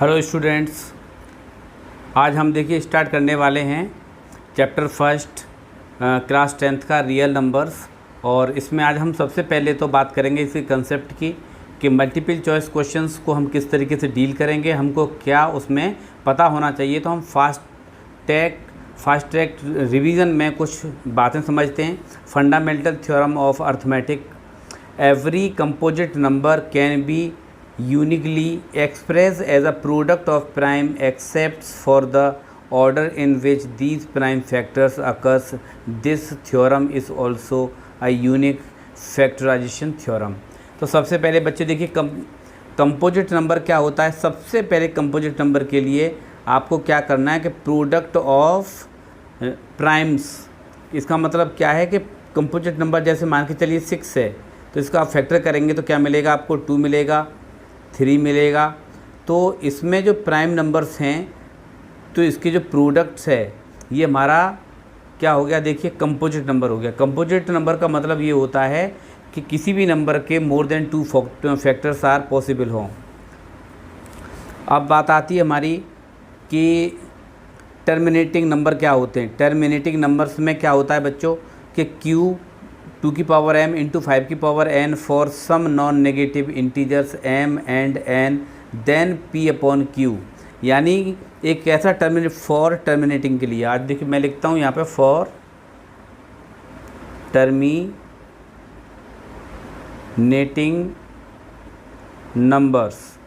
Hello students, आज हम देखिए स्टार्ट करने वाले हैं चैप्टर फर्स्ट क्लास 10th का रियल नंबर्स। और इसमें आज हम सबसे पहले तो बात करेंगे इसी कंसेप्ट की कि मल्टीपल चॉइस क्वेश्चंस को हम किस तरीके से डील करेंगे, हमको क्या उसमें पता होना चाहिए। तो हम फास्ट ट्रैक रिवीजन में कुछ बातें समझते हैं। Fundamental theorem of arithmetic, every composite number can be uniquely expressed as a product of prime except for the order in which these prime factors occurs. This theorem is also a unique factorization theorem. तो सबसे पहले बच्चे देखिए composite number क्या होता है। सबसे पहले कंपोजिट नंबर के लिए आपको क्या करना है कि प्रोडक्ट ऑफ प्राइम्स, इसका मतलब क्या है कि कंपोजिट नंबर जैसे मान के चलिए 6 है, तो इसका आप फैक्टर करेंगे तो क्या मिलेगा आपको, 2 मिलेगा, 3 मिलेगा। तो इसमें जो प्राइम नंबर्स हैं तो इसके जो प्रोडक्ट्स है ये हमारा क्या हो गया, देखिए कंपोजिट नंबर हो गया। कंपोजिट नंबर का मतलब ये होता है कि किसी भी नंबर के more than 2 factors are possible हों। अब बात आती है हमारी कि टर्मिनेटिंग नंबर क्या होते हैं। टर्मिनेटिंग नंबर्स में क्या होता है बच्चों कि q 2 की पावर m इंटू 5 की power n for some non negative integers m and n then p upon q, यानी एक ऐसा फॉर टर्मिनेटिंग के लिए। आज देखिए मैं लिखता हूँ यहाँ पे फॉर टर्मिनेटिंग नंबर्स।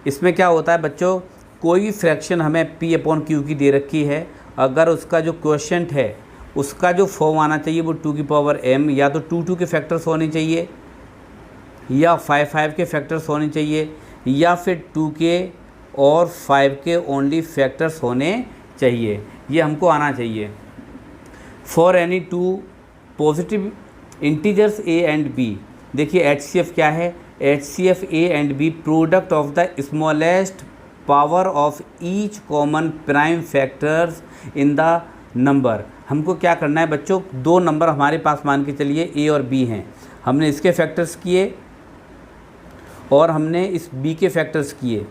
इसमें क्या होता है बच्चों, कोई फ्रैक्शन हमें p अपॉन q की दे रखी है, अगर उसका जो क्वोशेंट है उसका जो फॉर्म आना चाहिए वो 2 की पावर m, या तो 2 के फैक्टर्स होने चाहिए, या 5 के फैक्टर्स होने चाहिए, या फिर 2 के और 5 के ओनली फैक्टर्स होने चाहिए। ये हमको आना चाहिए। For any 2 positive integers a and b, देखिए HCF क्या है, HCF a and b product of the smallest power of each common prime factors in the number. हमको क्या करना है बच्चों, 2 नंबर हमारे पास मान के चलिए a और b हैं, हमने इसके फैक्टर्स किए और हमने इस b के फैक्टर्स किए,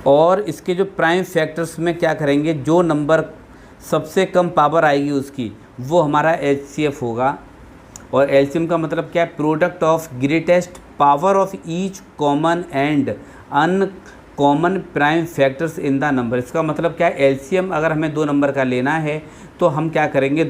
और इसके जो प्राइम फैक्टर्स में क्या करेंगे, जो नंबर सबसे कम पावर आएगी उसकी, वो हमारा HCF होगा। और LCM का मतलब क्या है, product of greatest power of each common and uncommon prime factors in the number. इसका मतलब क्या है, LCM अगर हमें 2 नंबर का लेना है तो हम क्या करेंगे,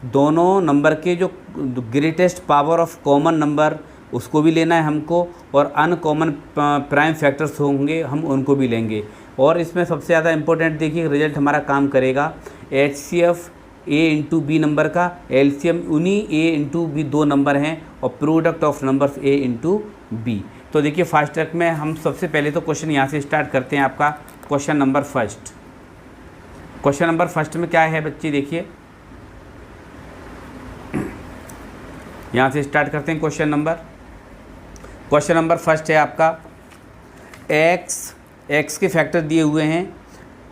दोनों नंबर के जो greatest power of common number उसको भी लेना है हमको, और अनकॉमन प्राइम फैक्टर्स होंगे हम उनको भी लेंगे। और इसमें सबसे ज़्यादा इंपॉर्टेंट देखिए रिजल्ट हमारा काम करेगा HCF a into B number का, LCM उन्हीं a इंटू बी 2 नंबर हैं, और product of numbers a into B. तो देखिए फास्ट ट्रैक में हम सबसे पहले तो क्वेश्चन यहाँ से स्टार्ट करते हैं। आपका क्वेश्चन नंबर फर्स्ट में क्या है बच्चे, देखिए यहाँ से स्टार्ट करते हैं। क्वेश्चन नंबर फर्स्ट है आपका x के फैक्टर दिए हुए हैं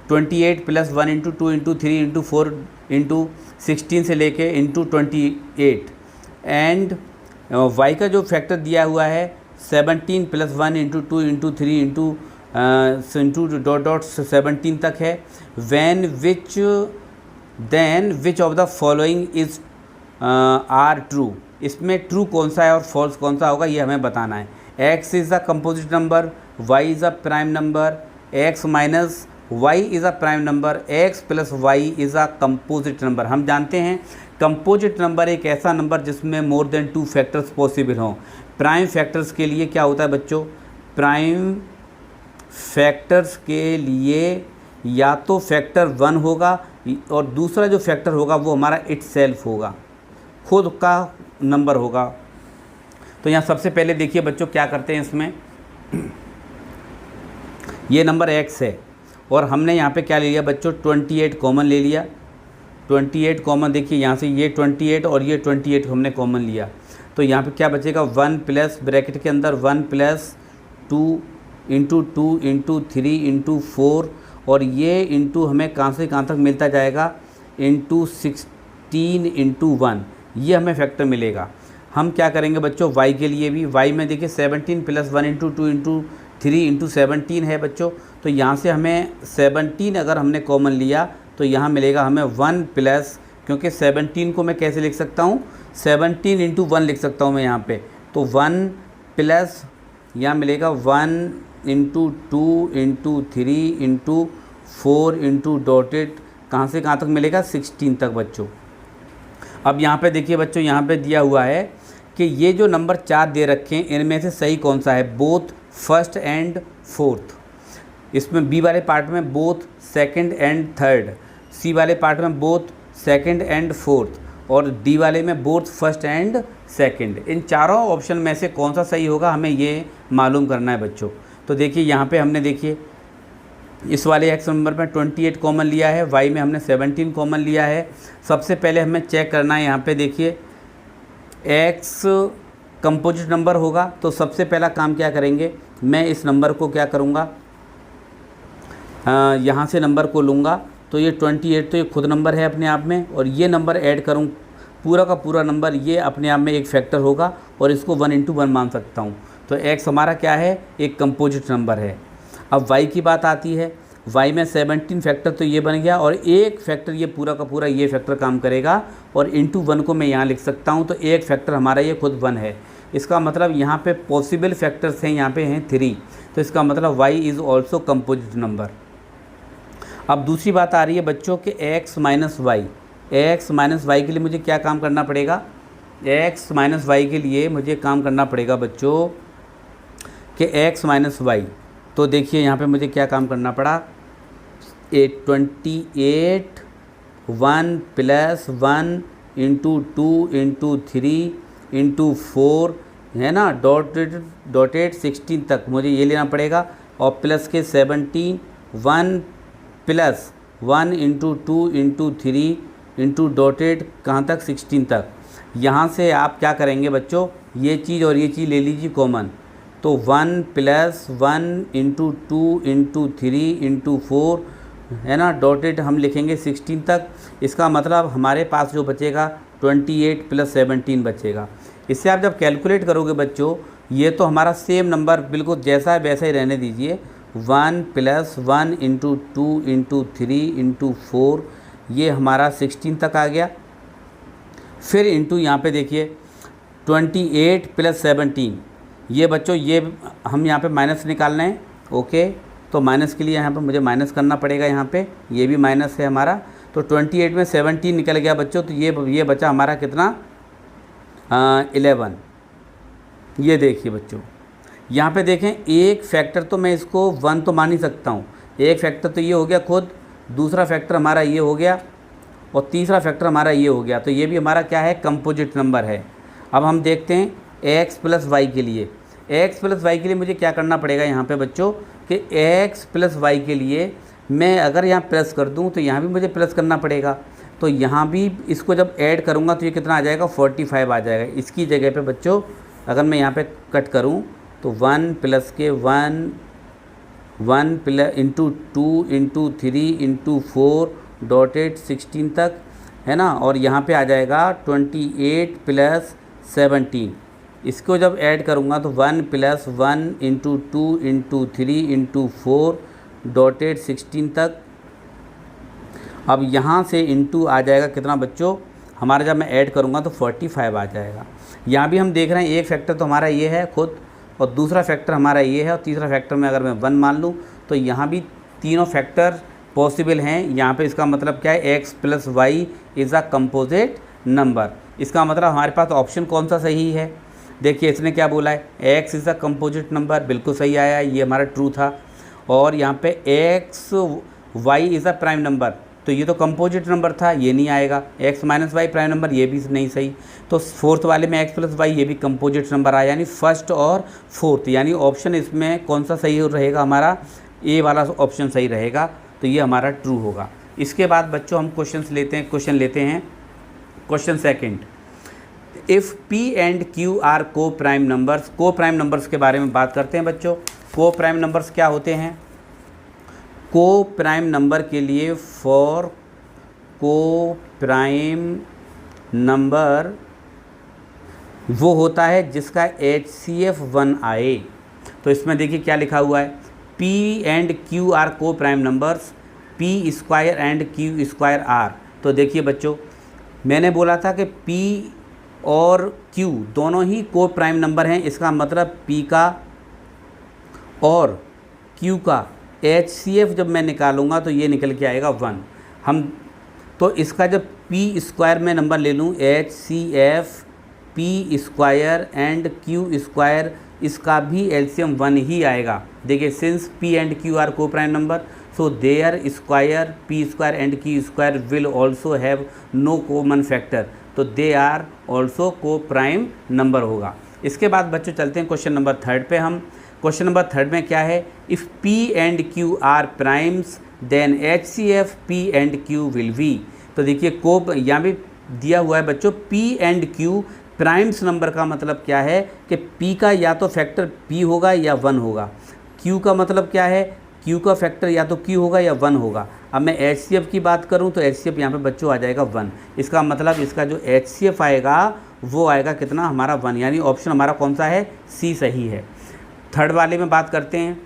28 plus 1 into 2 into 3 into 4 into 16 से लेके इंटू 28, एंड y का जो फैक्टर दिया हुआ है 17 plus 1 into 2 into 3 into dot 17 तक है। Then which of the following is are true, इसमें ट्रू कौन सा है और फॉल्स कौन सा होगा ये हमें बताना है। x is a composite number, y is a prime number, x minus y is a prime number, x plus y is a composite number. हम जानते हैं कंपोजिट नंबर एक ऐसा नंबर जिसमें मोर देन 2 फैक्टर्स पॉसिबल हों। प्राइम फैक्टर्स के लिए क्या होता है बच्चों, प्राइम फैक्टर्स के लिए या तो फैक्टर 1 होगा और दूसरा जो फैक्टर होगा वो हमारा इटसेल्फ होगा, खुद का नंबर होगा। तो यहाँ सबसे पहले देखिए बच्चों क्या करते हैं, इसमें ये नंबर x है और हमने यहाँ पे क्या ले लिया बच्चों, 28 कॉमन ले लिया। 28 कॉमन, देखिए यहाँ से ये 28 और ये 28 हमने कॉमन लिया, तो यहाँ पे क्या बचेगा, 1 प्लस ब्रैकेट के अंदर 1 प्लस 2 इंटू 2 इंटू 3 इंटू 4, और ये इंटू हमें कहाँ से कहाँ तक मिलता जाएगा, इंटू 16 इंटू 1, ये हमें फैक्टर मिलेगा। हम क्या करेंगे बच्चों, y के लिए भी, y में देखिए 17 प्लस 1 इंटू 2 इंटू 3 इंटू 17 है बच्चों। तो यहाँ से हमें 17 अगर हमने कॉमन लिया तो यहाँ मिलेगा हमें 1 प्लस, क्योंकि 17 को मैं कैसे लिख सकता हूँ, 17 इंटू 1 लिख सकता हूँ मैं यहाँ पे। तो 1 प्लस यहाँ मिलेगा 1 into 2 into 3 into 4 into dotted, कहाँ से कहाँ तक मिलेगा, 16 तक बच्चों। अब यहाँ पे देखिए बच्चों, यहाँ पे दिया हुआ है कि ये जो नंबर 4 दे रखे हैं इनमें से सही कौन सा है, बोथ फर्स्ट एंड फोर्थ। इसमें बी वाले पार्ट में बोथ सेकंड एंड थर्ड, सी वाले पार्ट में बोथ सेकंड एंड फोर्थ, और डी वाले में बोथ फर्स्ट एंड सेकंड। इन चारों ऑप्शन में से कौन सा सही होगा हमें ये मालूम करना है बच्चों। तो देखिए यहाँ पे हमने देखिए इस वाले एक्स नंबर में 28 कॉमन लिया है, वाई में हमने 17 कॉमन लिया है। सबसे पहले हमें चेक करना है, यहाँ पे देखिए एक्स कंपोजिट नंबर होगा, तो सबसे पहला काम क्या करेंगे, मैं इस नंबर को क्या करूँगा, यहाँ से नंबर को लूँगा। तो ये 28 तो ये खुद नंबर है अपने आप में, और ये नंबर ऐड करूँ पूरा का पूरा नंबर, ये अपने आप में एक फैक्टर होगा और इसको 1 इंटू 1 मान सकता हूँ। तो एक्स हमारा क्या है, एक कंपोजिट नंबर है। अब वाई की बात आती है, वाई में 17 फैक्टर तो ये बन गया, और एक फैक्टर ये पूरा का पूरा ये फैक्टर काम करेगा, और इंटू 1 को मैं यहाँ लिख सकता हूँ। तो एक फैक्टर हमारा ये खुद 1 है। इसका मतलब यहाँ पे पॉसिबल फैक्टर्स हैं, यहाँ पे हैं 3। तो इसका मतलब Y is also composite number. अब दूसरी बात आ रही है बच्चों कि X minus Y, X minus Y के लिए मुझे क्या काम करना पड़ेगा, एक्स माइनस वाई के लिए मुझे काम करना पड़ेगा बच्चों कि एक्स माइनस वाई। तो देखिए यहाँ पे मुझे क्या काम करना पड़ा, 28 1 प्लस 1 इंटू 2 इंटू 3 इंटू 4 है ना, डॉटेड 16 तक मुझे ये लेना पड़ेगा, और प्लस के 17 1 plus 1 into 2 into 3 into dotted कहाँ तक, 16 तक। यहाँ से आप क्या करेंगे बच्चों, ये चीज़ और ये चीज़ ले लीजिए कॉमन। तो 1 प्लस 1 इंटू 2 इंटू 3 इंटू 4 है ना, डॉटेड हम लिखेंगे 16 तक। इसका मतलब हमारे पास जो बचेगा 28 प्लस 17 बचेगा। इससे आप जब कैलकुलेट करोगे बच्चों, ये तो हमारा सेम नंबर बिल्कुल जैसा है वैसा ही रहने दीजिए। 1 प्लस 1 इंटू 2 इंटू 3 इंटू 4, ये हमारा 16 तक आ गया। फिर इंटू यहाँ पे देखिए 28 प्लस 17, ये बच्चों ये हम यहाँ पे माइनस निकालना है। ओके, तो माइनस के लिए यहाँ पे मुझे माइनस करना पड़ेगा, यहाँ पे ये भी माइनस है हमारा। तो 28 में 17 निकल गया बच्चों, तो ये बचा हमारा कितना, 11। ये देखिए बच्चों यहाँ पे देखें, एक फैक्टर तो मैं इसको 1 तो मान ही सकता हूँ। एक फैक्टर तो ये हो गया खुद, दूसरा फैक्टर हमारा ये हो गया, और तीसरा फैक्टर हमारा ये हो गया। तो ये भी हमारा क्या है, कंपोजिट नंबर है। अब हम देखते हैं एक्स प्लस वाई के लिए। एक्स प्लस वाई के लिए मुझे क्या करना पड़ेगा यहाँ पे बच्चों कि एक्स प्लस वाई के लिए मैं अगर यहाँ प्लस कर दूँ तो यहाँ भी मुझे प्लस करना पड़ेगा। तो यहाँ भी इसको जब ऐड करूँगा तो ये कितना आ जाएगा, 45 आ जाएगा। इसकी जगह पे बच्चों अगर मैं यहाँ पे कट करूँ तो 1 प्लस के 1 plus into 2 into 3 into 4 dotted 16 तक है ना, और यहाँ पे आ जाएगा 28 प्लस 17। इसको जब ऐड करूँगा तो 1 plus 1 into 2 into 3 into 4 dotted 16 तक। अब यहाँ से इंटू आ जाएगा कितना बच्चों हमारा, जब मैं ऐड करूँगा तो 45 आ जाएगा। यहाँ भी हम देख रहे हैं एक फैक्टर तो हमारा ये है खुद, और दूसरा फैक्टर हमारा ये है, और तीसरा फैक्टर में अगर मैं 1 मान लूँ तो यहाँ भी तीनों फैक्टर पॉसिबल हैं। यहाँ पे इसका मतलब क्या है, X plus Y is a composite number. इसका मतलब हमारे पास ऑप्शन कौन सा सही है, देखिए इसने क्या बोला है, x is a composite number, बिल्कुल सही आया, ये हमारा ट्रू था। और यहाँ पे X Y is a prime number, तो ये तो कंपोजिट नंबर था, ये नहीं आएगा। X minus Y prime number, ये भी नहीं सही। तो फोर्थ वाले में एक्स प्लस वाई, ये भी कंपोजिट नंबर आया, यानी फर्स्ट और फोर्थ, यानी ऑप्शन इसमें कौन सा सही रहेगा हमारा, ए वाला ऑप्शन सही रहेगा। तो ये हमारा ट्रू होगा। इसके बाद बच्चों हम क्वेश्चन लेते हैं। Question second, if P and Q R coprime numbers. को प्राइम नंबर्स के बारे में बात करते हैं बच्चों। को प्राइम नंबर्स क्या होते हैं, को प्राइम नंबर के लिए फॉर को प्राइम नंबर वो होता है जिसका HCF 1 आए। तो इसमें देखिए क्या लिखा हुआ है, P and Q are coprime numbers, P square and Q square are. तो देखिए बच्चों, मैंने बोला था कि P और Q दोनों ही को प्राइम नंबर हैं, इसका मतलब P का और Q का HCF जब मैं निकालूंगा तो ये निकल के आएगा 1। हम तो इसका जब P स्क्वायर में नंबर ले लूँ, HCF P square and Q square, इसका भी एलसीएम 1 ही आएगा। देखिए since P and Q are coprime number, so their square P square and Q square will also have no common factor, तो they are also coprime number होगा। इसके बाद बच्चों चलते हैं क्वेश्चन नंबर 3 पे। हम क्वेश्चन नंबर 3 में क्या है, if P and Q are primes then HCF P and Q will be. तो देखिए को यहाँ भी दिया हुआ है बच्चों, P and Q primes number का मतलब क्या है कि P का या तो फैक्टर P होगा या 1 होगा। Q का मतलब क्या है, Q का फैक्टर या तो Q होगा या 1 होगा। अब मैं HCF की बात करूं तो HCF यहाँ पे बच्चों आ जाएगा 1। इसका मतलब इसका जो HCF आएगा वो आएगा कितना, हमारा 1, यानी ऑप्शन हमारा कौन सा है, C सही है। थर्ड वाले में बात करते हैं,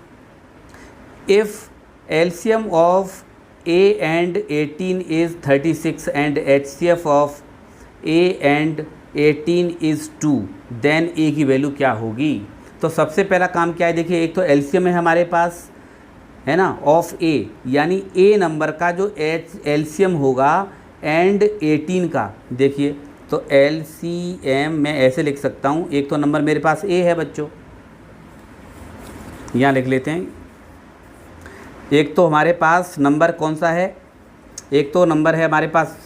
if LCM of A and 18 is 36 and HCF of A and 18 is 2, then A की वैल्यू क्या होगी। तो सबसे पहला काम क्या है, देखिए एक तो एलसीएम है हमारे पास, है ना, ऑफ A, यानी A नंबर का जो एलसीएम होगा एंड 18 का। देखिए तो एलसीएम मैं ऐसे लिख सकता हूँ, एक तो नंबर मेरे पास A है बच्चों, यहाँ लिख लेते हैं। एक तो हमारे पास नंबर कौन सा है, एक तो नंबर है हमारे पास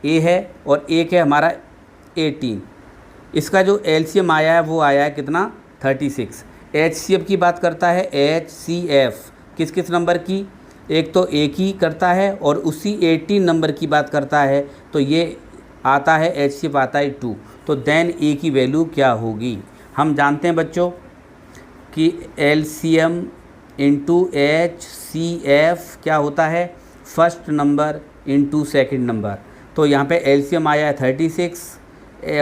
A है और एक है हमारा 18। इसका जो एलसीएम आया है वो आया है कितना, 36। HCF की बात करता है, HCF किस किस नंबर की, एक तो A की करता है और उसी 18 नंबर की बात करता है, तो ये आता है HCF आता है 2। तो देन A की वैल्यू क्या होगी। हम जानते हैं बच्चों कि LCM इंटू HCF क्या होता है, first number into second number. तो यहाँ पे LCM आया है 36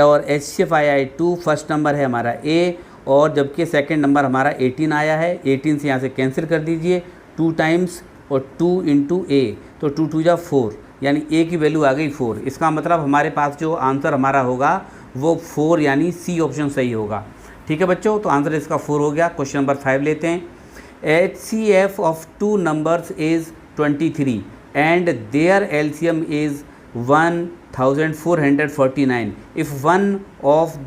और HCF आया है 2, फर्स्ट नंबर है हमारा A और जबकि सेकंड नंबर हमारा 18 आया है। 18 से यहाँ से कैंसिल कर दीजिए, 2 टाइम्स और 2 इंटू A, तो 2 2 जा 4, यानी A की वैल्यू आ गई 4। इसका मतलब हमारे पास जो आंसर हमारा होगा वो 4, यानी C ऑप्शन सही होगा। ठीक है बच्चों, तो आंसर इसका 4 हो गया। क्वेश्चन नंबर 5 लेते हैं, HCF of 2 numbers is 23 and their LCM is 1449। If one of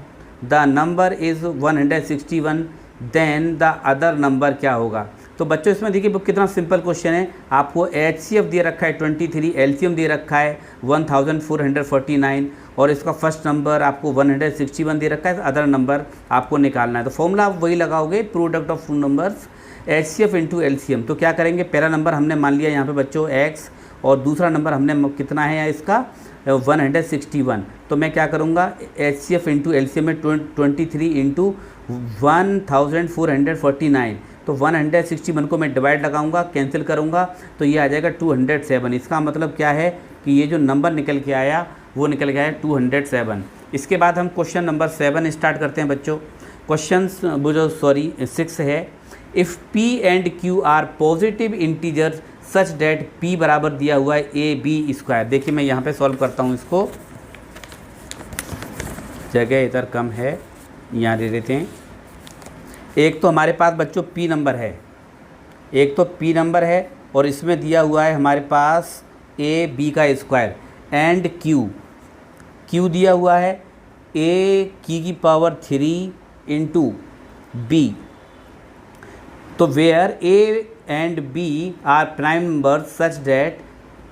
the number is 161 then the other number क्या होगा। तो बच्चों इसमें देखिए कितना सिंपल क्वेश्चन है, आपको HCF दे रखा है 23, LCM दे रखा है 1449 और इसका फर्स्ट नंबर आपको 161 दे रखा है, अदर नंबर आपको निकालना है। तो फॉर्मूला आप वही लगाओगे, product of two numbers HCF into LCM। तो क्या करेंगे, पहला नंबर हमने मान लिया यहाँ पे बच्चों X और दूसरा नंबर हमने कितना है इसका 161। तो मैं क्या करूँगा, HCF इंटू LCM में 23 इंटू 1449, तो 161 को मैं डिवाइड लगाऊंगा, कैंसिल करूंगा, तो ये आ जाएगा 207। इसका मतलब क्या है कि ये जो नंबर निकल के आया वो निकल के आया 207। इसके बाद हम क्वेश्चन नंबर 7 स्टार्ट करते हैं बच्चों। क्वेश्चन वो जो 6 है, if P and Q are positive integers such that P बराबर दिया हुआ है AB²। देखिए मैं यहाँ पे सॉल्व करता हूँ इसको, जगह इधर कम है, यहाँ दे देते हैं। एक तो हमारे पास बच्चों P नंबर है, एक तो P नंबर है और इसमें दिया हुआ है हमारे पास AB का स्क्वायर एंड Q दिया हुआ है A की पावर 3 इंटू B। तो where A and B are prime number such that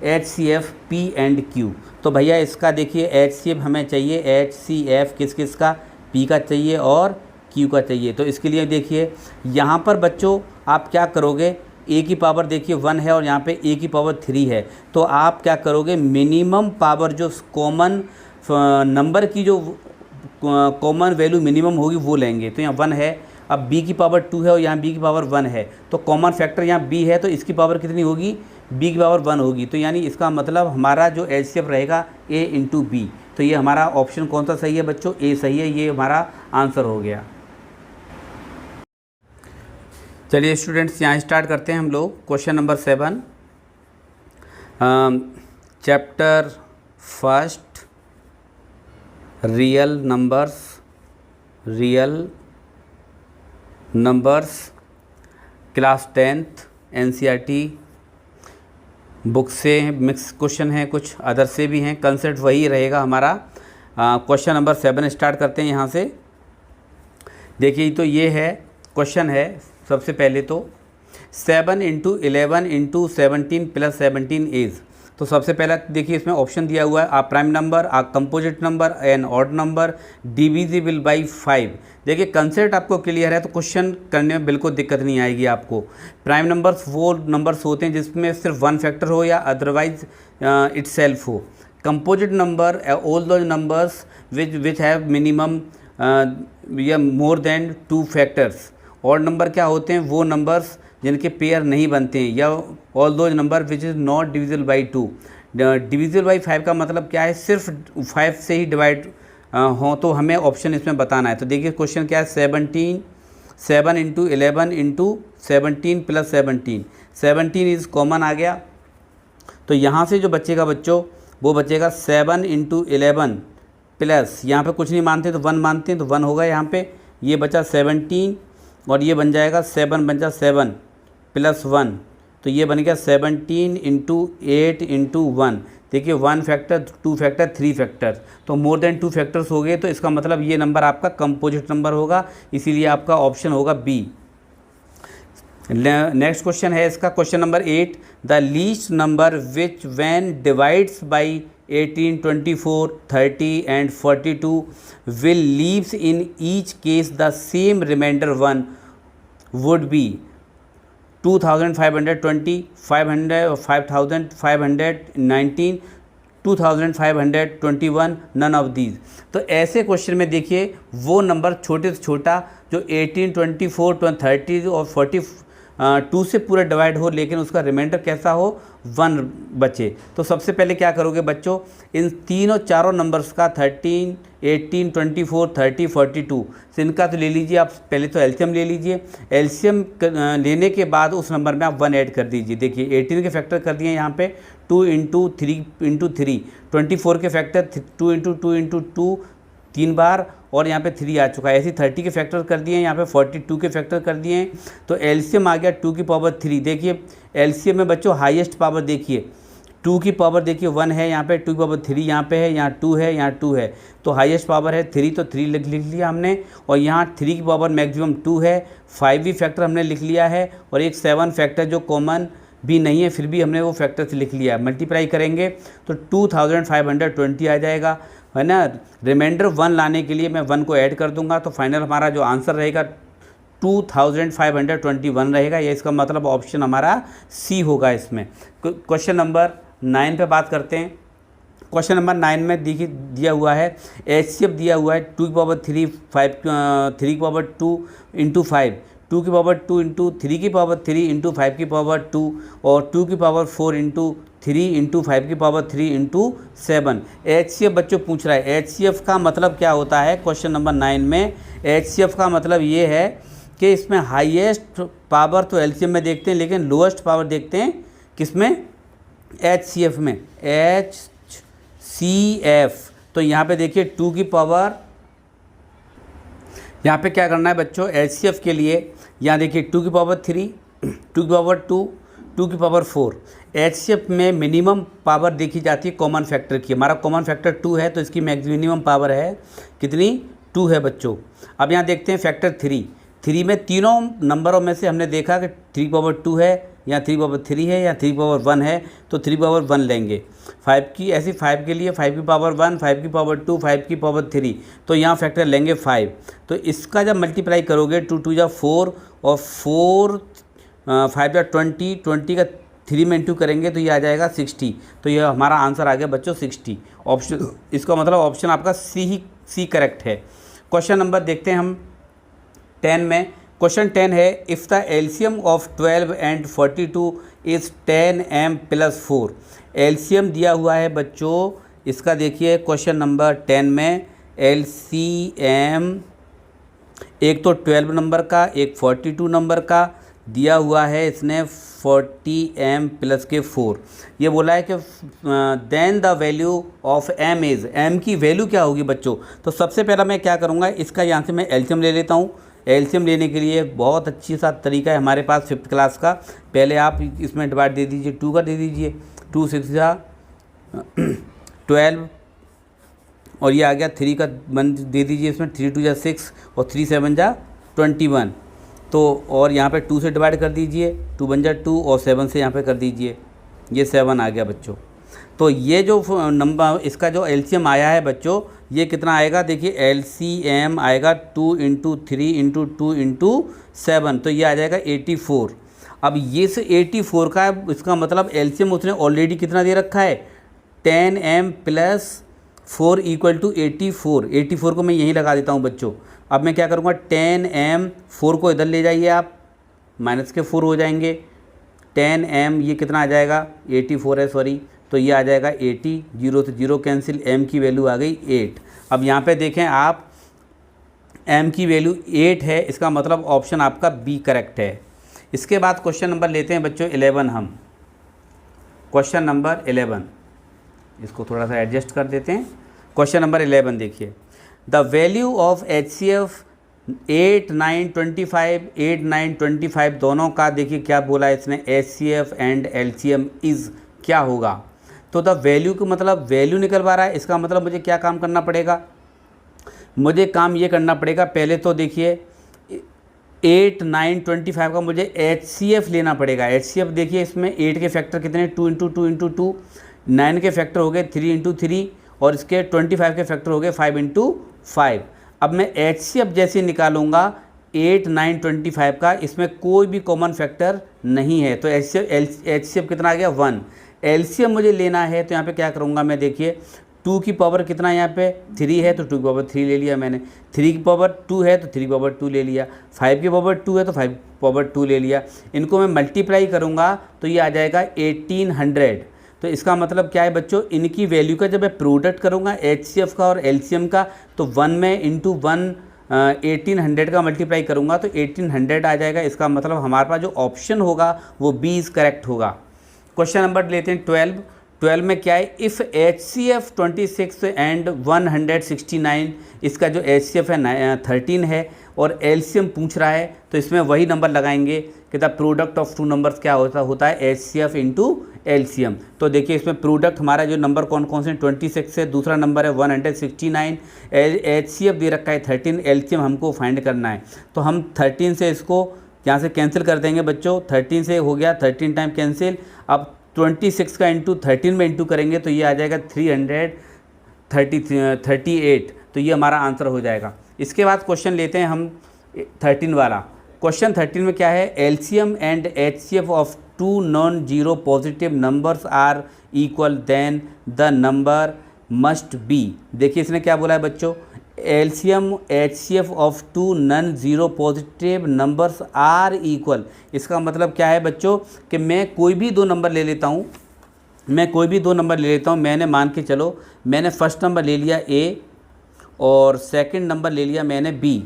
HCF P and Q। तो भैया इसका देखिए HCF हमें चाहिए, HCF किस किस का, P का चाहिए और Q का चाहिए। तो इसके लिए देखिए यहाँ पर बच्चों आप क्या करोगे, A की पावर देखिए 1 है और यहाँ पे A की पावर 3 है, तो आप क्या करोगे, मिनिमम पावर जो कॉमन नंबर की जो कॉमन वैल्यू मिनिमम होगी वो लेंगे। तो यहाँ 1 है, अब B की पावर 2 है और यहाँ B की पावर 1 है, तो कॉमन फैक्टर यहाँ B है, तो इसकी पावर कितनी होगी, B की पावर 1 होगी। तो यानी इसका मतलब हमारा जो HCF रहेगा A इंटू B। तो ये हमारा ऑप्शन कौन सा सही है बच्चों, A सही है, ये हमारा आंसर हो गया। चलिए स्टूडेंट्स, यहाँ स्टार्ट करते हैं हम लोग question number 7, chapter first, real numbers, class 10th NCERT book से मिक्स क्वेश्चन हैं, कुछ अदर से भी हैं, कंसेप्ट वही रहेगा हमारा। क्वेश्चन नंबर 7 स्टार्ट करते हैं यहाँ से। देखिए तो ये है क्वेश्चन है, सबसे पहले तो 7 × 11 × 17 + 17 इज। तो सबसे पहला देखिए इसमें ऑप्शन दिया हुआ है, a prime number, a composite number, an odd number, divisible by 5। देखिए कंसेप्ट आपको क्लियर है तो क्वेश्चन करने में बिल्कुल दिक्कत नहीं आएगी आपको। प्राइम नंबर्स वो नंबर्स होते हैं जिसमें सिर्फ वन फैक्टर हो या अदरवाइज इटसेल्फ हो। Composite number all those numbers which have minimum or more than 2 factors. Odd number क्या होते हैं, वो नंबर्स जिनके पेयर नहीं बनते हैं, या all those number which is not divisible by 2। Divisible by 5 का मतलब क्या है, सिर्फ 5 से ही डिवाइड हो तो हमें ऑप्शन इसमें बताना है। तो देखिए क्वेश्चन क्या है, 7 × 11 × 17 + 17। 17 इज़ कॉमन आ गया, तो यहाँ से जो बचेगा बच्चों वो बचेगा 7 × 11 प्लस, यहाँ पे कुछ नहीं मानते तो 1 मानते हैं तो 1 होगा यहाँ पे, ये बचा 17 और ये बन जाएगा 7 बन जा 7 + 1, तो ये बन गया 17 × 8 × 1। देखिए 1 फैक्टर, 2 फैक्टर, 3 फैक्टर, तो मोर देन 2 फैक्टर्स हो गए, तो इसका मतलब ये नंबर आपका कंपोजिट नंबर होगा, इसीलिए आपका ऑप्शन होगा बी। नेक्स्ट क्वेश्चन है इसका, question number 8, the least number which when divides by 18, 24, 30 and 42 will leaves in each case the same remainder 1 would be 2520, 500, 5519, 2521, none of these। तो ऐसे क्वेश्चन में देखिए वो नंबर छोटे से छोटा जो 18, 24, 30 और 42 से पूरा डिवाइड हो, लेकिन उसका रिमाइंडर कैसा हो, 1 बचे। तो सबसे पहले क्या करोगे बच्चों, इन तीनों चारों नंबर्स का 13, 18, 24, 30, 42 से इनका तो ले लीजिए आप, पहले तो एलसीएम ले लीजिए। एलसीएम लेने के बाद उस नंबर में आप 1 ऐड कर दीजिए। देखिए 18 के फैक्टर कर दिए यहाँ पे 2 × 3 × 3, 24 के फैक्टर 2 × 2 × 2 3 बार, और यहाँ पे 3 आ चुका है। ऐसे 30 के फैक्टर कर दिए हैं, यहाँ पे 42 के फैक्टर कर दिए हैं, तो एलसीएम आ गया 2 की पावर 3। देखिए एलसीएम में बच्चों हाईएस्ट पावर देखिए 2 की पावर देखिए 1 है यहाँ पे, 2 की पावर 3 यहाँ पे है, यहाँ 2 है, यहाँ 2 है, तो हाईएस्ट पावर है 3, तो 3 लिख लिया हमने। और यहाँ 3 की पावर मैक्सिमम 2 है, 5 भी फैक्टर हमने लिख लिया है, और एक 7 फैक्टर जो कॉमन भी नहीं है फिर भी हमने वो फैक्टर से लिख लिया है। मल्टीप्लाई करेंगे तो 2520 आ जाएगा, है ना। रिमाइंडर 1 लाने के लिए मैं 1 को ऐड कर दूंगा, तो फाइनल हमारा जो आंसर रहेगा 2521 रहेगा। ये इसका मतलब ऑप्शन हमारा सी होगा इसमें। क्वेश्चन नंबर 9 पे बात करते हैं। क्वेश्चन नंबर 9 में देखिए दिया हुआ है, एचसीएफ दिया हुआ है 2 की पावर 3, 3 की पावर 2 × 5, 2 की पावर 2 × 3 की पावर 3 × 5 की पावर 2, और 2 की पावर 4 × 3 × 5 की पावर 3 × 7। एचसीएफ बच्चों पूछ रहा है, एचसीएफ का मतलब क्या होता है क्वेश्चन नंबर 9 में। एचसीएफ का मतलब ये है कि इसमें हाईएस्ट पावर तो एलसीएम में देखते हैं, लेकिन लोएस्ट पावर देखते हैं किसमें, एचसीएफ में, एचसीएफ। तो यहाँ पे देखिए 2 की पावर, यहाँ पे क्या करना है बच्चों, एचसीएफ के लिए यहाँ देखिए 2 की पावर 3, 2 की पावर 2, 2 की पावर 4। एचसीएफ में मिनिमम पावर देखी जाती है कॉमन फैक्टर की, हमारा कॉमन फैक्टर 2 है, तो इसकी मिनिमम पावर है कितनी, 2 है बच्चों। अब यहाँ देखते हैं फैक्टर 3 में तीनों नंबरों में से हमने देखा कि 3 पावर 2 है, या 3 पावर 3 है, या 3 पावर 1 है, तो 3 पावर 1 लेंगे। 5 की ऐसे 5 के लिए 5 की पावर 1, 5 की पावर 2, 5 की पावर 3, तो यहाँ फैक्टर लेंगे 5। तो इसका जब मल्टीप्लाई करोगे 2 2 जा 4, और 4 5 जा 20, 20 का 3 में इंटू करेंगे तो ये आ जाएगा 60। तो ये हमारा आंसर आ गया बच्चों 60। ऑप्शन, इसका मतलब ऑप्शन आपका सी करेक्ट है। क्वेश्चन नंबर देखते हैं हम 10 में। क्वेश्चन 10 है, if the LCM of 12 and 42 is 10m + 4। LCM दिया हुआ है बच्चों, इसका देखिए क्वेश्चन नंबर 10 में एलसीएम एक तो 12 नंबर का, एक 42 नंबर का, दिया हुआ है इसने 40m प्लस के 4। ये बोला है कि then the value of m is, m की वैल्यू क्या होगी बच्चों। तो सबसे पहला मैं क्या करूँगा, इसका यहाँ से मैं एलसीएम ले लेता हूँ। एलसीएम लेने के लिए बहुत अच्छी सा तरीका है हमारे पास 5th क्लास का। पहले आप इसमें डिवाइड दे दीजिए, 2 का दे दीजिए, 2 6 जा 12 और ये आ गया 3 का 1 दे दीजिए इसमें, 3 2 जा 6 और 3 7 जा 21। तो और यहाँ पे 2 से डिवाइड कर दीजिए, 2 1 जा 2 और 7 से यहाँ पे कर दीजिए, ये 7 आ गया बच्चों। तो ये जो नंबर इसका जो एलसीएम आया है बच्चों, ये कितना आएगा, देखिए एलसीएम आएगा 2 × 3 × 2 × 7, तो ये आ जाएगा 84। अब ये से 84 का इसका मतलब एलसीएम उसने ऑलरेडी कितना दे रखा है, 10m + 4 = 84। 84 को मैं यहीं लगा देता हूँ बच्चों। अब मैं क्या करूँगा, 10m 4 को इधर ले जाइए आप, माइनस के 4 हो जाएंगे, 10m ये कितना आ जाएगा, 84 है सॉरी, तो ये आ जाएगा 80, 0 से 0 कैंसिल, m की वैल्यू आ गई 8। अब यहाँ पे देखें आप, m की वैल्यू 8 है, इसका मतलब ऑप्शन आपका बी करेक्ट है। इसके बाद क्वेश्चन नंबर लेते हैं बच्चों 11 हम। क्वेश्चन नंबर 11, इसको थोड़ा सा एडजस्ट कर देते हैं। क्वेश्चन नंबर 11 देखिए, द वैल्यू ऑफ HCF 8 9 25 8 9 25 दोनों का देखिए क्या बोला है इसने, HCF एंड LCM इज़ क्या होगा। तो द वैल्यू का मतलब वैल्यू निकलवा रहा है, इसका मतलब मुझे क्या काम करना पड़ेगा, मुझे काम ये करना पड़ेगा, पहले तो देखिए 8 9 25 का मुझे HCF लेना पड़ेगा। HCF देखिए इसमें 8 के फैक्टर कितने, 2 × 2 × 2, 9 के फैक्टर हो गए 3 × 3 और इसके 25 के फैक्टर हो गए 5 × 5। अब मैं HCF जैसे निकालूंगा 8 9 25 का, इसमें कोई भी कॉमन फैक्टर नहीं है, तो HCF कितना आ गया 1। LCM मुझे लेना है, तो यहाँ पे क्या करूँगा मैं, देखिए 2 की पावर कितना यहाँ पे 3 है, तो 2 की पावर 3 ले लिया मैंने, 3 की पावर 2 है तो 3 की पावर 2 ले लिया, 5 की पावर 2 है तो 5 की पावर 2 ले लिया। इनको मैं मल्टीप्लाई करूँगा तो ये आ जाएगा 1800। तो इसका मतलब क्या है बच्चों, इनकी वैल्यू का जब मैं प्रोडक्ट करूँगा HCF का और LCM का, तो 1 में × 1 1800 का मल्टीप्लाई करूँगा तो 1800 आ जाएगा। इसका मतलब हमारे पास जो ऑप्शन होगा वो बी इज़ करेक्ट होगा। क्वेश्चन नंबर लेते हैं 12 में क्या है, इफ़ HCF 26 एंड 169, इसका जो HCF है 13 है और LCM पूछ रहा है, तो इसमें वही नंबर लगाएंगे कि द प्रोडक्ट ऑफ 2 नंबर्स क्या होता है HCF × LCM। तो देखिए इसमें प्रोडक्ट हमारा जो नंबर कौन कौन से 26 है, दूसरा नंबर है 169, HCF दे रखा है 13, LCM हमको फाइंड करना है। तो हम 13 से इसको यहाँ से कैंसिल कर देंगे बच्चों, 13 से हो गया 13 टाइम कैंसिल। अब 26 का × 13 में इंटू करेंगे तो ये आ जाएगा 338, तो ये हमारा आंसर हो जाएगा। इसके बाद क्वेश्चन लेते हैं हम 13 वाला। क्वेश्चन 13 में क्या है, LCM and HCF of 2 non zero positive numbers are equal, then the number must be. देखिए इसने क्या बोला है बच्चों, LCM HCF of 2 non zero positive numbers are equal. इसका मतलब क्या है बच्चों कि मैं कोई भी 2 नंबर ले लेता हूँ, मैंने मान के चलो, मैंने फर्स्ट नंबर ले लिया A और सेकंड नंबर ले लिया मैंने B।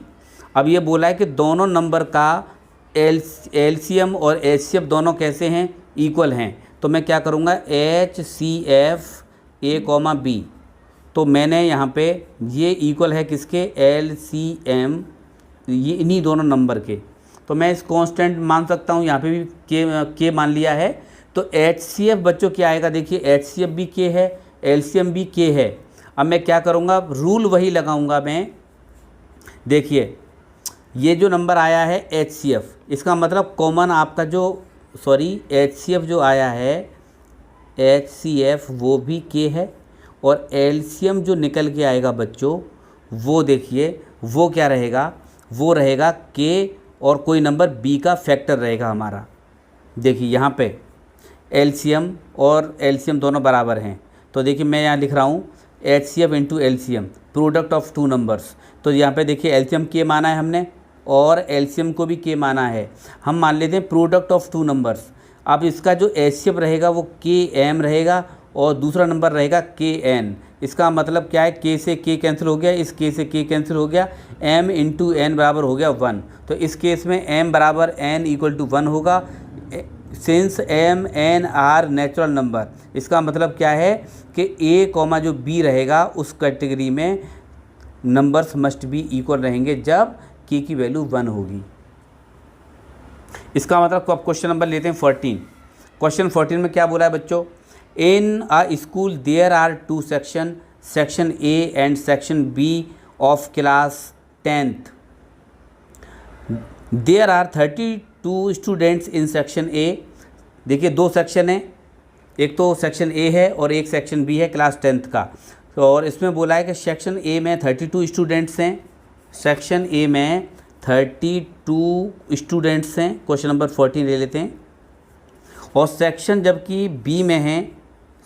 अब ये बोला है कि दोनों नंबर का LCM और HCF दोनों कैसे हैं, इक्वल हैं। तो मैं क्या करूँगा, HCF A, B, तो मैंने यहाँ पे ये इक्वल है किसके, LCM, ये इन्हीं दोनों नंबर के। तो मैं इस कांस्टेंट मान सकता हूँ, यहाँ पे भी K मान लिया है। तो HCF बच्चों क्या आएगा, देखिए HCF भी K है, LCM भी K है। अब मैं क्या करूँगा, रूल वही लगाऊँगा मैं। देखिए ये जो नंबर आया है HCF, इसका मतलब कॉमन आपका जो HCF जो आया है HCF वो भी K है, और LCM जो निकल के आएगा बच्चों वो देखिए वो क्या रहेगा, वो रहेगा K और कोई नंबर B का फैक्टर रहेगा हमारा। देखिए यहाँ पे LCM और LCM दोनों बराबर हैं, तो देखिए मैं यहाँ लिख रहा हूँ HCF × LCM product of 2 numbers. तो यहाँ पे देखिए LCM K माना है हमने और LCM को भी K माना है। हम मान लेते हैं प्रोडक्ट ऑफ 2 नंबर्स। अब इसका जो HCF रहेगा वो KM रहेगा और दूसरा नंबर रहेगा KN। इसका मतलब क्या है, K से K कैंसिल हो गया, इस K से K कैंसिल हो गया, M × N बराबर हो गया 1। तो इस केस में m बराबर n इक्वल टू 1 होगा। Since m n are natural number, इसका मतलब क्या है कि a कॉमा जो b रहेगा उस कैटेगरी में नंबर्स मस्ट बी इक्वल रहेंगे जब k की वैल्यू 1 होगी। इसका मतलब अब क्वेश्चन नंबर लेते हैं 14। क्वेश्चन 14 में क्या बोला है बच्चों, in a school there are 2 section, section A and section B of class 10th। There are 32 students in section A। देखिए 2 सेक्शन है, एक तो सेक्शन A है और एक सेक्शन B है क्लास 10th का। तो और इसमें बोला है कि सेक्शन A में 32 स्टूडेंट्स हैं, सेक्शन A में 32 स्टूडेंट्स हैं। क्वेश्चन नंबर 14 ले लेते हैं। और सेक्शन जबकि B में है,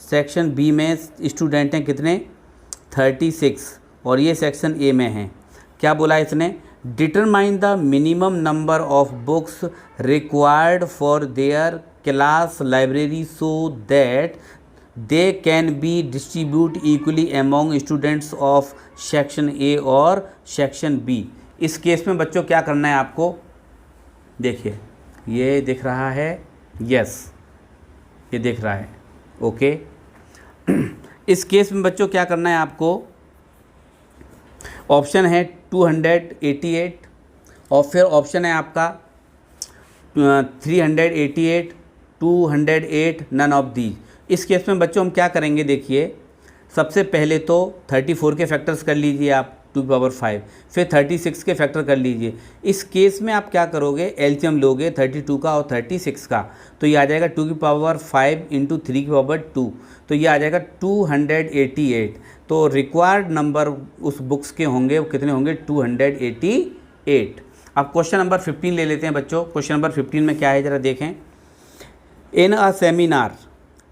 सेक्शन B में स्टूडेंट हैं कितने, 36, और ये सेक्शन A में है। क्या बोला है इसने, determine the minimum number of books required for their class library so that they can be distribute equally among students of section A और सेक्शन B। इस केस में बच्चों क्या करना है आपको, देखिए ये दिख रहा है, यस ये दिख रहा है, ओके। इस केस में बच्चों क्या करना है आपको, ऑप्शन है 288 और फिर ऑप्शन है आपका 388, 208, नन ऑफ दी। इस केस में बच्चों हम क्या करेंगे, देखिए सबसे पहले तो 34 के फैक्टर्स कर लीजिए आप 2 की पावर 5, फिर 36 के फैक्टर कर लीजिए। इस केस में आप क्या करोगे, एलसीएम लोगे 32 का और 36 का, तो ये आ जाएगा 2 की पावर 5 इंटू 3 की पावर 2, तो ये आ जाएगा 288। तो रिक्वायर्ड नंबर उस बुक्स के होंगे वो कितने होंगे, 288। अब क्वेश्चन नंबर 15 ले लेते हैं बच्चों। क्वेश्चन नंबर 15 में क्या है ज़रा देखें, in a seminar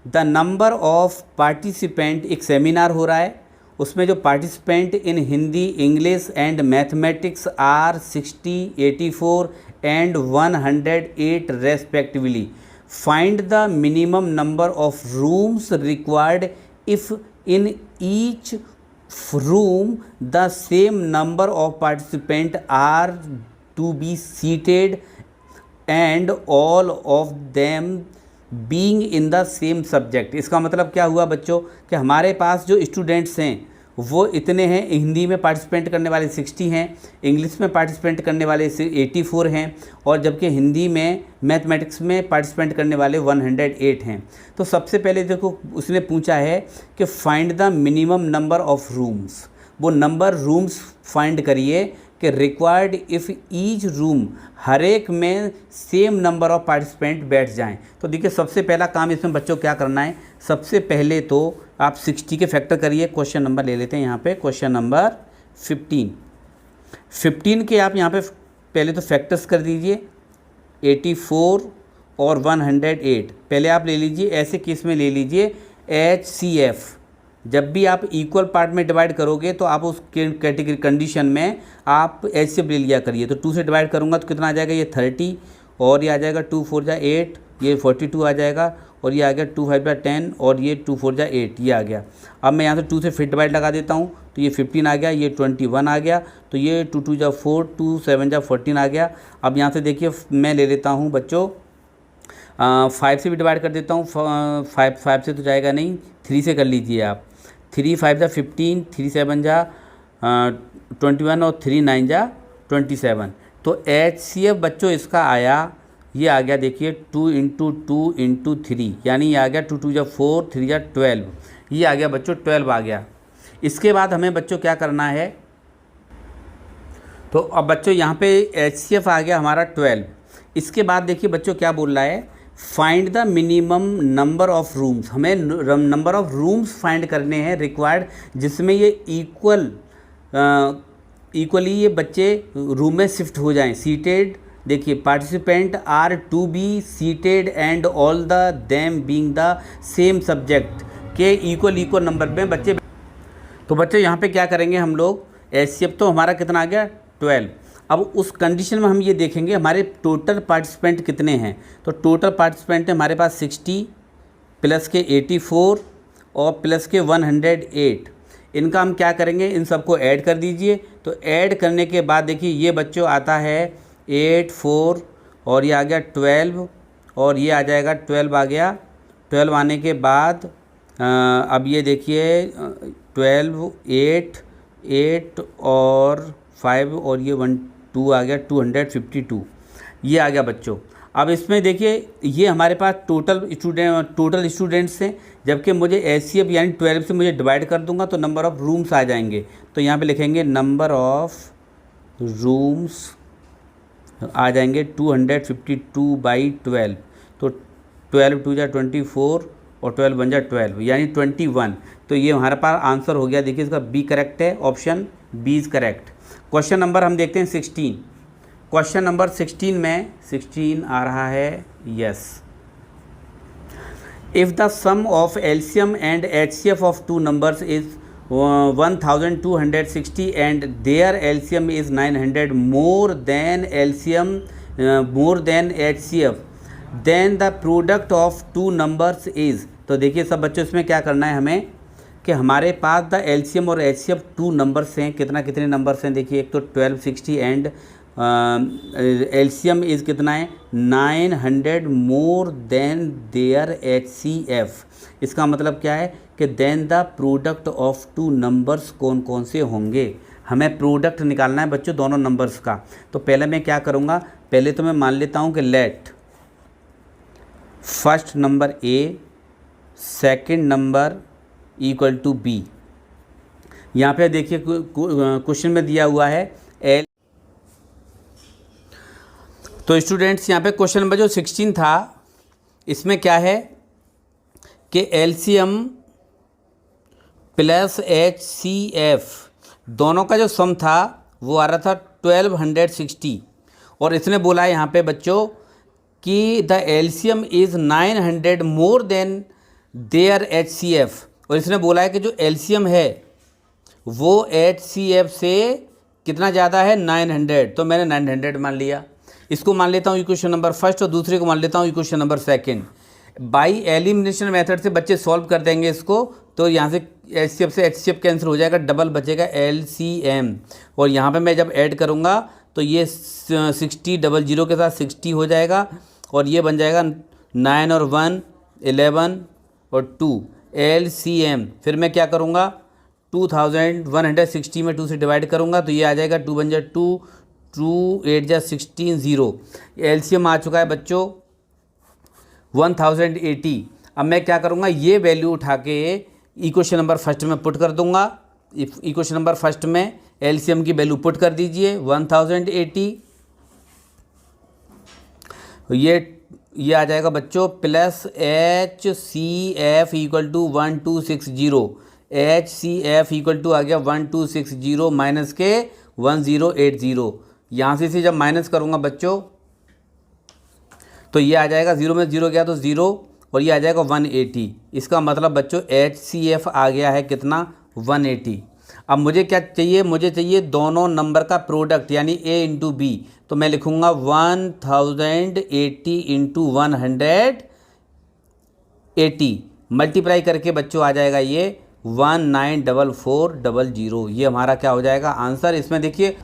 the number of participant, एक सेमिनार हो रहा है, उसमें जो participant in Hindi, English and mathematics are 60, 84 and 108 respectively. Find the minimum number of rooms required if in each room the same number of participants are to be seated and all of them being in the same subject। इसका मतलब क्या हुआ बच्चों कि हमारे पास जो students हैं वो इतने हैं, हिंदी में पार्टिसिपेंट करने वाले 60 हैं, इंग्लिश में पार्टिसिपेंट करने वाले 84 हैं, और जबकि हिंदी में मैथमेटिक्स में पार्टिसिपेंट करने वाले 108 हैं। तो सबसे पहले देखो उसने पूछा है कि find the minimum number of rooms, वो नंबर रूम्स फाइंड करिए कि रिक्वायर्ड इफ़ ईच रूम, हर एक में सेम नंबर ऑफ पार्टिसिपेंट बैठ जाएं। तो देखिए सबसे पहला काम इसमें बच्चों क्या करना है, सबसे पहले तो आप 60 के फैक्टर करिए। क्वेश्चन नंबर ले लेते हैं यहाँ पे, क्वेश्चन नंबर 15 के आप यहाँ पे पहले तो फैक्टर्स कर दीजिए, 84 और 108 पहले आप ले लीजिए। ऐसे केस में ले लीजिए HCF, जब भी आप इक्वल पार्ट में डिवाइड करोगे तो आप उस कैटेगरी कंडीशन में आप HCF ले लिया करिए। तो 2 से डिवाइड करूँगा तो कितना आ जाएगा, ये 30, और ये आ जाएगा 2 4 जा 8, ये 42 आ जाएगा, और ये आ गया 2 5 जा 10, और ये 2 4 जा 8, ये आ गया। अब मैं यहाँ से 2 से फिर डिवाइड लगा देता हूँ तो ये 15 आ गया, ये 21 आ गया, तो ये 2 2 जा 4, 2 7 जा 14 आ गया। अब यहाँ से देखिए मैं ले लेता हूँ बच्चों 5 से भी डिवाइड कर देता हूँ, 5 से तो जाएगा नहीं, 3 से कर लीजिए आप, 3 5 जा 15, 3 7 जा 21 और 3 9 जा 27। तो HCF बच्चों इसका आया, ये आ गया देखिए 2 इंटू 2 इंटू 3, यानी ये आ गया 2 2 जा 4, 3 जा 12, ये आ गया बच्चों 12 आ गया। इसके बाद हमें बच्चों क्या करना है, तो अब बच्चों यहाँ पे HCF आ गया हमारा 12। इसके बाद देखिए बच्चों क्या बोल रहा है, find the minimum number of rooms, हमें नंबर ऑफ़ रूम्स फाइंड करने हैं रिक्वायर्ड, जिसमें ये इक्वली ये बच्चे रूम में शिफ्ट हो जाएं, सीटेड। देखिए participant are to be seated and all the them being the same subject के इक्वल नंबर में बच्चे। तो बच्चे यहाँ पे क्या करेंगे हम लोग, HCF तो हमारा कितना आ गया 12। अब उस कंडीशन में हम ये देखेंगे हमारे टोटल पार्टिसिपेंट कितने हैं। तो टोटल पार्टिसिपेंट है हमारे पास 60 प्लस के 84 और प्लस के 108। इनका हम क्या करेंगे, इन सबको ऐड कर दीजिए। तो ऐड करने के बाद देखिए ये बच्चों आता है 8 4 और ये आ गया 12 और ये आ जाएगा 12 आ गया। 12 आने के बाद अब ये देखिए 12 8 8 और 5 और ये 1 2 आ गया 252 ये आ गया बच्चों। अब इसमें देखिए ये हमारे पास टोटल स्टूडेंट्स हैं, जबकि मुझे एचसीएफ यानी 12 से मुझे डिवाइड कर दूंगा तो नंबर ऑफ़ रूम्स आ जाएंगे। तो यहाँ पे लिखेंगे नंबर ऑफ़ रूम्स आ जाएंगे 252/12। तो 12 2 जा 24 और 12 1 जा 12 यानी 21। तो ये हमारे पास आंसर हो गया। देखिए इसका बी करेक्ट है, option B is correct. Question number हम देखते हैं 16। क्वेश्चन नंबर 16 में 16 आ रहा है yes. If the sum of LCM and HCF of two numbers is 1260 and their LCM is 900 more than HCF, then the product of two numbers is। तो देखिए सब बच्चों इसमें क्या करना है हमें कि हमारे पास द LCM और HCF टू नंबर्स हैं। कितने नंबर्स हैं देखिए, एक तो 1260 एंड LCM इज़ कितना है 900 मोर देन देयर HCF। इसका मतलब क्या है कि then the product of two numbers कौन कौन से होंगे। हमें प्रोडक्ट निकालना है बच्चों दोनों नंबर्स का। तो पहले मैं क्या करूँगा, पहले तो मैं मान लेता हूँ कि let first number A second number equal to B. यहाँ पे देखिए क्वेश्चन में दिया हुआ है एल। तो स्टूडेंट्स यहाँ पे क्वेश्चन नंबर जो 16 था इसमें क्या है कि एलसीएम प्लस HCF दोनों का जो सम था वो आ रहा था 1260 और इसने बोला है यहाँ पे बच्चों कि the LCM is 900 more than their HCF। और इसने बोला है कि जो एलसीएम है वो HCF से कितना ज़्यादा है 900। तो मैंने 900 मान लिया। इसको मान लेता हूँ इक्वेशन नंबर फर्स्ट और दूसरे को मान लेता हूँ equation number second. By elimination method से बच्चे सॉल्व कर देंगे इसको। तो यहाँ से HCF से HCF कैंसिल हो जाएगा, डबल बचेगा LCM। और यहाँ पे मैं जब ऐड करूँगा तो ये 60 00 के साथ 60 हो जाएगा और ये बन जाएगा 9 और 1 11 और 2 LCM। फिर मैं क्या करूँगा 2160 में 2 से डिवाइड करूँगा तो ये आ जाएगा 2 बन जाए 2 2 8 जा 16 0। LCM आ चुका है बच्चों 1080। अब मैं क्या करूँगा ये वैल्यू उठा के इक्वेशन नंबर फर्स्ट में पुट कर दूँगा। इक्वेशन नंबर फर्स्ट में LCM की वैल्यू पुट कर दीजिए 1080। ये आ जाएगा बच्चों plus HCF equal to 1260। HCF equal to आ गया 1260 माइनस के 1080। यहाँ से जब माइनस करूँगा बच्चों तो ये आ जाएगा 0 में 0 गया तो 0 और ये आ जाएगा 180। इसका मतलब बच्चों HCF आ गया है कितना 180। अब मुझे क्या चाहिए, मुझे चाहिए दोनों नंबर का प्रोडक्ट यानी A इंटू बी। तो मैं लिखूँगा 1080 इंटू 180 मल्टीप्लाई करके बच्चों आ जाएगा ये 194400। ये हमारा क्या हो जाएगा आंसर। इसमें देखिए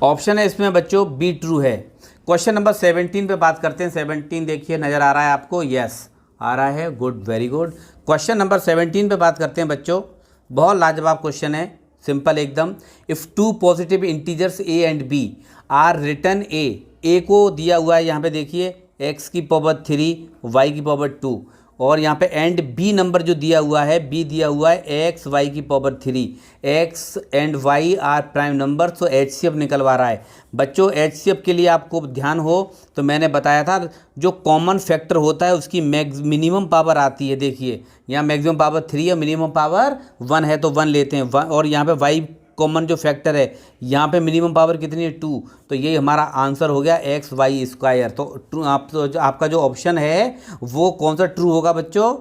ऑप्शन है इसमें बच्चों बी ट्रू है। क्वेश्चन नंबर 17 पे बात करते हैं। 17 देखिए नज़र आ रहा है आपको, यस आ रहा है, good very good. Question number 17 पे बात करते हैं बच्चों। बहुत लाजवाब क्वेश्चन है, सिंपल एकदम। If two positive integers A and B are written A को दिया हुआ है यहाँ पे देखिए x की पावर 3 y की पावर 2 और यहाँ पे एंड बी नंबर जो दिया हुआ है बी दिया हुआ है x y की power 3। x and y are prime number. तो HCF निकलवा रहा है बच्चों। HCF के लिए आपको ध्यान हो तो मैंने बताया था जो कॉमन फैक्टर होता है उसकी मिनिमम पावर आती है। देखिए यहाँ मैक्सिमम पावर 3 है, मिनिमम पावर 1 है तो 1 लेते हैं और यहाँ पे y कॉमन जो फैक्टर है यहाँ पे मिनिमम पावर कितनी है 2। तो ये हमारा आंसर हो गया XY²। तो ट्रू आपका जो ऑप्शन है वो कौन सा ट्रू होगा बच्चों,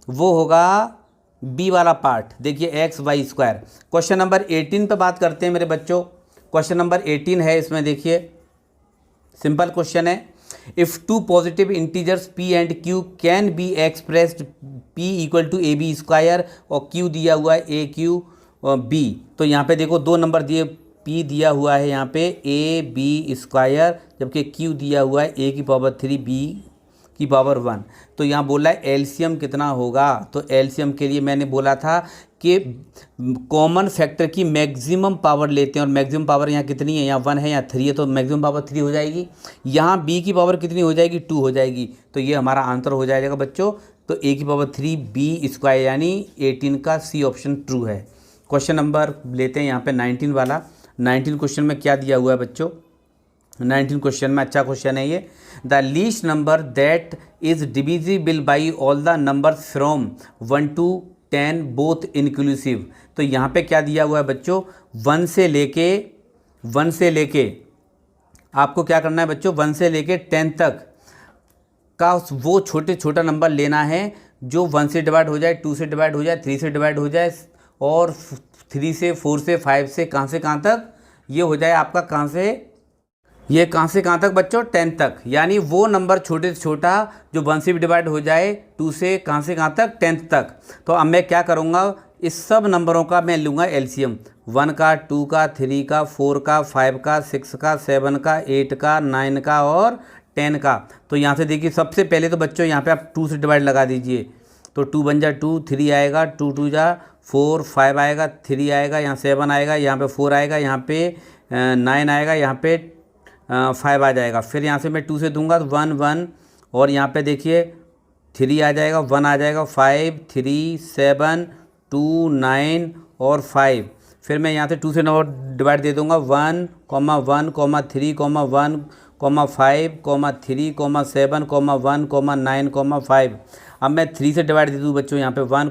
वो होगा बी वाला पार्ट। देखिए XY²। क्वेश्चन नंबर 18 पे बात करते हैं मेरे बच्चों। क्वेश्चन नंबर 18 है, इसमें देखिए सिंपल क्वेश्चन है। If two positive integers P and Q can be expressed P equal to AB² और Q दिया हुआ है AQ B। तो यहाँ पे देखो दो नंबर दिए, P दिया हुआ है यहाँ पे AB²। जबकि क्यू दिया हुआ है a की पावर 3 b की पावर 1। तो यहाँ बोला है एलसीएम कितना होगा। तो एलसीएम के लिए मैंने बोला था कि कॉमन फैक्टर की मैक्सिमम पावर लेते हैं, और मैक्सिमम पावर यहाँ कितनी है, यहाँ 1 है, यहाँ 3 है, तो मैक्सिमम पावर 3 हो जाएगी। यहाँ b की पावर कितनी हो जाएगी, 2 हो जाएगी। तो ये हमारा आंसर हो जाएगा बच्चों। तो a की पावर 3 b स्क्वायर यानी 18 का सी ऑप्शन ट्रू है। क्वेश्चन नंबर लेते हैं यहाँ पे 19 वाला। 19 क्वेश्चन में क्या दिया हुआ है बच्चों, 19 क्वेश्चन में अच्छा क्वेश्चन है ये। The least number that is divisible by all the numbers from 1 to 10 both inclusive. तो यहाँ पे क्या दिया हुआ है बच्चों, 1 से लेके आपको क्या करना है बच्चों, 1 से लेके 10 तक का वो छोटा नंबर लेना है जो 1 से डिवाइड हो जाए, 2 से डिवाइड हो जाए, 3 से डिवाइड हो जाए, और 3 से 4 से 5 से कहाँ से कहाँ तक ये हो जाए आपका, कहाँ से कहाँ तक बच्चों, 10 तक। यानी वो नंबर छोटे से छोटा जो 1 से भी डिवाइड हो जाए, 2 से कहाँ तक, 10 तक। तो अब मैं क्या करूँगा, इस सब नंबरों का मैं लूँगा एलसीएम, 1 का, 2 का, 3 का, 4 का, 5 का, 6 का, 7 का, 8 का, 9 का और 10 का। तो यहाँ से देखिए सबसे पहले तो बच्चों यहाँ पे आप 2 से डिवाइड लगा दीजिए। तो 2 बन जा 2, 3 आएगा, 2 2 जा 4, 5 आएगा, 3 आएगा, यहाँ 7 आएगा, यहाँ पे 4 आएगा, यहाँ पे 9 आएगा, यहाँ पे 5 आ जाएगा। फिर यहाँ से मैं 2 से दूंगा तो 1 1, और यहाँ पे देखिए 3 आ जाएगा, 1 आ जाएगा, 5 3 7 2 9 और 5। फिर मैं यहाँ से 2 से डिवाइड दे दूँगा, 1 1 3 1 5 3 7 1 9 5। अब मैं 3 से डिवाइड दे दूँ बच्चों, यहाँ पे 1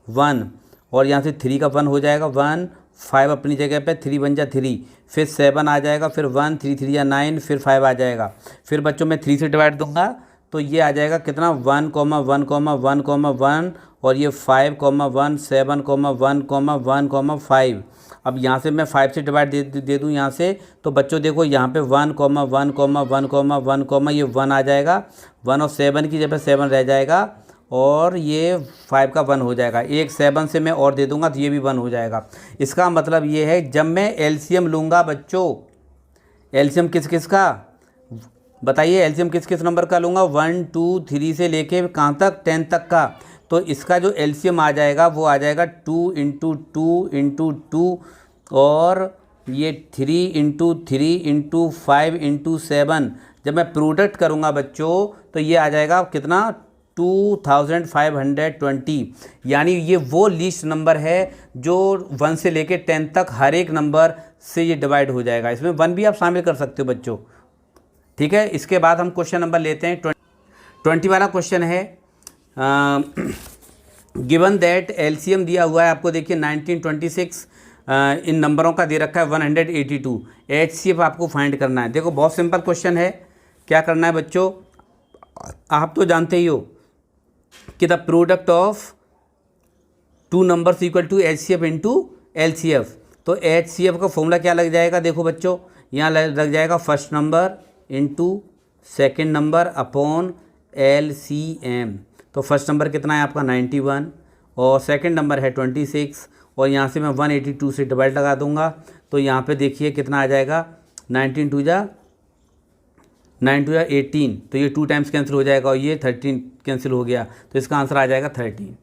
1, और यहाँ से 3 का 1 हो जाएगा 1, 5 अपनी जगह पे, 3 बन जा 3, फिर 7 आ जाएगा, फिर 1 3 3 या 9, फिर 5 आ जाएगा। फिर बच्चों मैं 3 से डिवाइड दूंगा तो ये आ जाएगा कितना, 1 1 1 1, और ये 5 1 7 1 1 5। अब यहाँ से मैं 5 से डिवाइड दे दूँ यहाँ से, तो बच्चों देखो यहाँ पे 1 1 1 ये 1 आ जाएगा, 1 और 7 की जगह 7 रह जाएगा, और ये 5 का 1 हो जाएगा। एक 7 से मैं और दे दूंगा तो ये भी 1 हो जाएगा। इसका मतलब ये है जब मैं एलसीएम लूँगा बच्चों, एलसीएम किस किस का बताइए, एलसीएम किस किस नंबर का लूँगा, 1 2 3 से लेके कहाँ तक, 10 तक का। तो इसका जो एलसीएम आ जाएगा वो आ जाएगा 2 × 2 × 2, और ये 3 × 3 × 5 × 7। जब मैं प्रोडक्ट करूँगा बच्चों तो ये आ जाएगा कितना, 2520। यानी ये वो लीस्ट नंबर है जो 1 से लेके 10 तक हर एक नंबर से ये डिवाइड हो जाएगा। इसमें 1 भी आप शामिल कर सकते हो बच्चों, ठीक है। इसके बाद हम क्वेश्चन नंबर लेते हैं 20 वाला क्वेश्चन है। गिवन दैट एलसीएम दिया हुआ है आपको, देखिए 1926 इन नंबरों का दे रखा है 182। एचसीएफ आपको फाइंड करना है। देखो बहुत सिंपल क्वेश्चन है। क्या करना है बच्चों, आप तो जानते ही हो कि the product of 2 numbers equal to HCF into LCF. तो एचसीएफ का फॉर्मूला क्या लग जाएगा, देखो बच्चों यहाँ लग जाएगा first number into second number upon LCM. तो फर्स्ट नंबर कितना है आपका 91, और सेकंड नंबर है 26, और यहाँ से मैं 182 से डिवाइड लगा दूंगा। तो यहाँ पे देखिए कितना आ जाएगा, 9 2 जा 18, तो ये 2 टाइम्स कैंसिल हो जाएगा, और ये 13 कैंसिल हो गया, तो इसका आंसर आ जाएगा 13।